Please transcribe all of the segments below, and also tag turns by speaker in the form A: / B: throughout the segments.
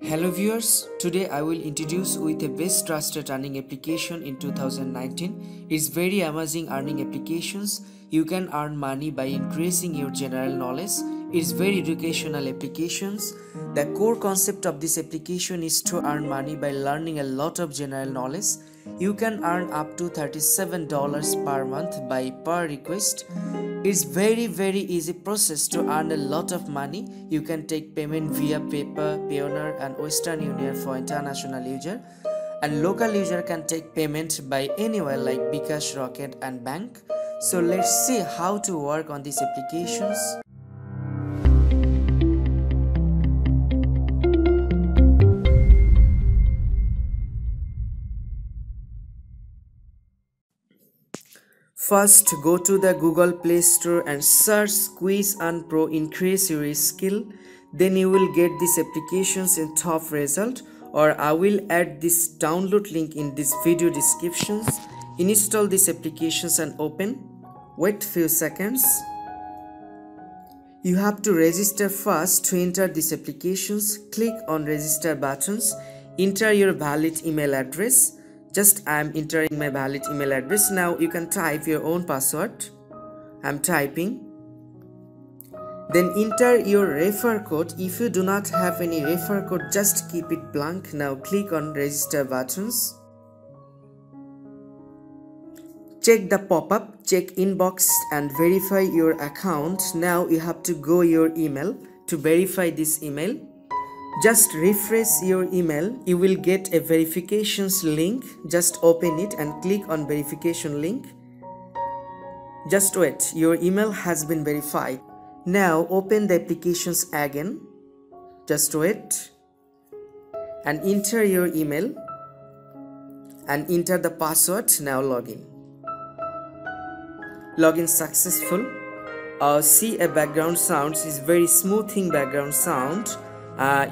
A: Hello viewers, today I will introduce with a best trusted earning application in 2019. It's very amazing earning applications. You can earn money by increasing your general knowledge. It's very educational applications. The core concept of this application is to earn money by learning a lot of general knowledge. You can earn up to $37 per month by per request. It's very easy process to earn a lot of money. You can take payment via PayPal, Payoneer and Western Union for international user, and local user can take payment by anywhere like bKash, Rocket and Bank. So let's see how to work on these applications. First, go to the Google Play Store and search Quiz and Pro Increase Your Skill. Then you will get these applications in top result, or I will add this download link in this video descriptions. Install these applications and open. Wait few seconds. You have to register first to enter these applications. Click on register buttons. Enter your valid email address. Just I am entering my valid email address. Now you can type your own password. I'm typing. Then enter your refer code. If you do not have any refer code, just keep it blank. Now click on register buttons. Check the pop-up, check inbox and verify your account. Now you have to go your email to verify this email. Just refresh your email. You will get a verifications link. Just open it and click on verification link. Just wait. Your email has been verified. Now open the applications again. Just wait. And enter your email. And enter the password. Now login. Login successful. See a background sound. It's very smoothing background sound.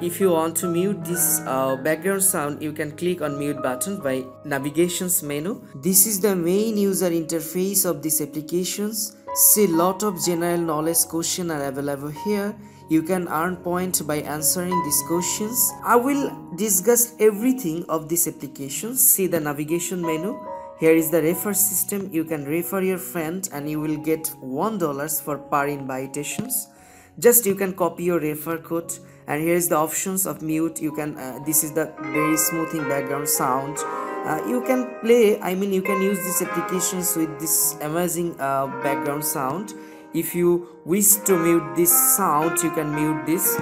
A: If you want to mute this background sound, you can click on mute button by navigations menu. This is the main user interface of these applications. See, lot of general knowledge questions are available here. You can earn points by answering these questions. I will discuss everything of these applications. See the navigation menu. Here is the refer system. You can refer your friend and you will get $1 for per invitations. Just you can copy your refer code. And here is the options of mute. You can this is the very smoothing background sound. You can play, you can use these applications with this amazing background sound. If you wish to mute this sound, you can mute this,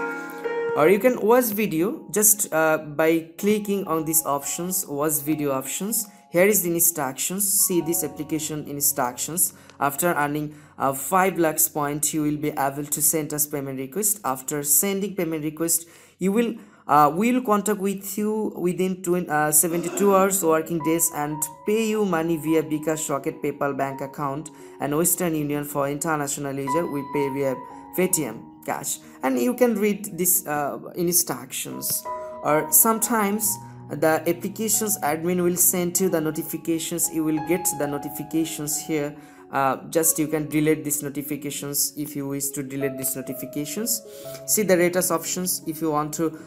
A: or you can watch video just by clicking on these options, watch video options. Here is the instructions. See this application instructions. After earning 5 lakhs points, you will be able to send us payment request. After sending payment request, you will we will contact with you within 72 hours working days and pay you money via bKash, Rocket, PayPal bank account and Western Union. For international user, we pay via Paytm cash. And you can read this instructions. Or sometimes the applications admin will send you the notifications. You will get the notifications here. Just you can delete these notifications if you wish to delete these notifications. See the rate us options. If you want to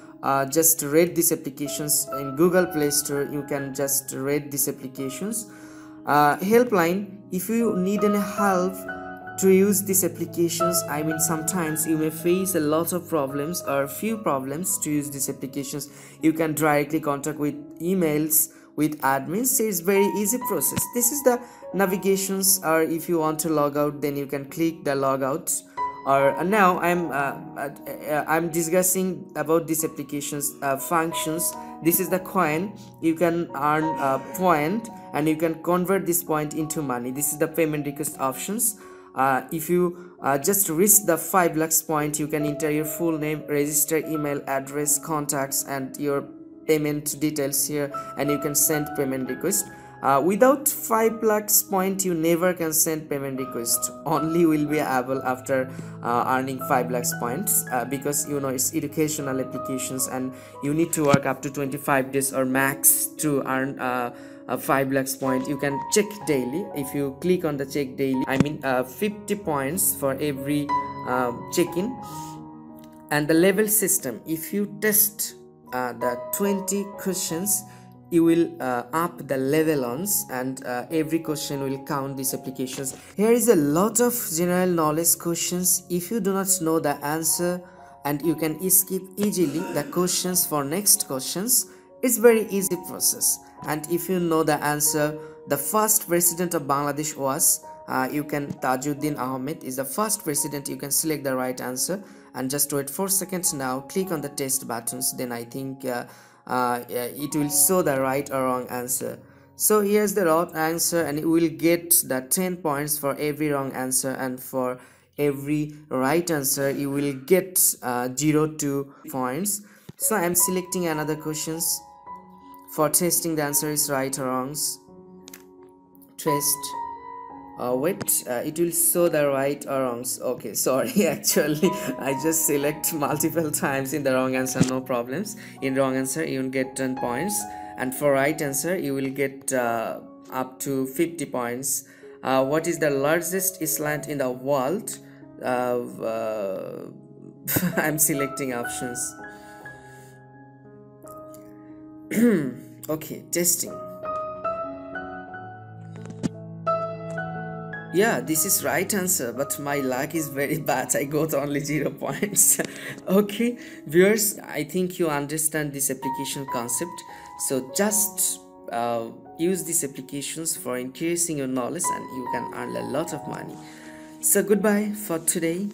A: just rate these applications in Google Play Store, you can just rate these applications. Helpline, if you need any help to use these applications, sometimes you may face a lot of problems or few problems to use these applications, you can directly contact with emails with admins. It's very easy process. This is the navigations, or if you want to log out, then you can click the logout. Or now I'm discussing about these applications functions. This is the coin. You can earn a point and you can convert this point into money. This is the payment request options. If you just reach the 5 lakhs point, you can enter your full name, register email address, contacts and your payment details here, and you can send payment request. Without 5 lakhs point, you never can send payment request. Only will be able after earning 5 lakhs points, because you know it's educational applications and you need to work up to 25 days or max to earn 5 lakhs point. You can check daily. If you click on the check daily, 50 points for every check-in. And the level system, if you test the 20 questions, you will up the level ons, and every question will count these applications. Here is a lot of general knowledge questions. If you do not know the answer, and you can skip easily the questions for next questions, it's very easy process. And if you know the answer, the first president of Bangladesh was you can Tajuddin Ahmed is the first president. You can select the right answer and just wait 4 seconds. Now click on the test buttons, then I think it will show the right or wrong answer. So here's the wrong answer, and you will get the 10 points for every wrong answer, and for every right answer you will get 0 to points. So I'm selecting another questions for testing the answer is right or wrongs. Test. Wait, it will show the right or wrongs. Okay, sorry, actually I just select multiple times in the wrong answer. No problems. In wrong answer you will get 10 points, and for right answer you will get up to 50 points. What is the largest island in the world? I'm selecting options. Okay, testing. Yeah, this is right answer, but my luck is very bad. I got only 0 points. Okay, viewers, I think you understand this application concept. So just use these applications for increasing your knowledge, and you can earn a lot of money. So goodbye for today.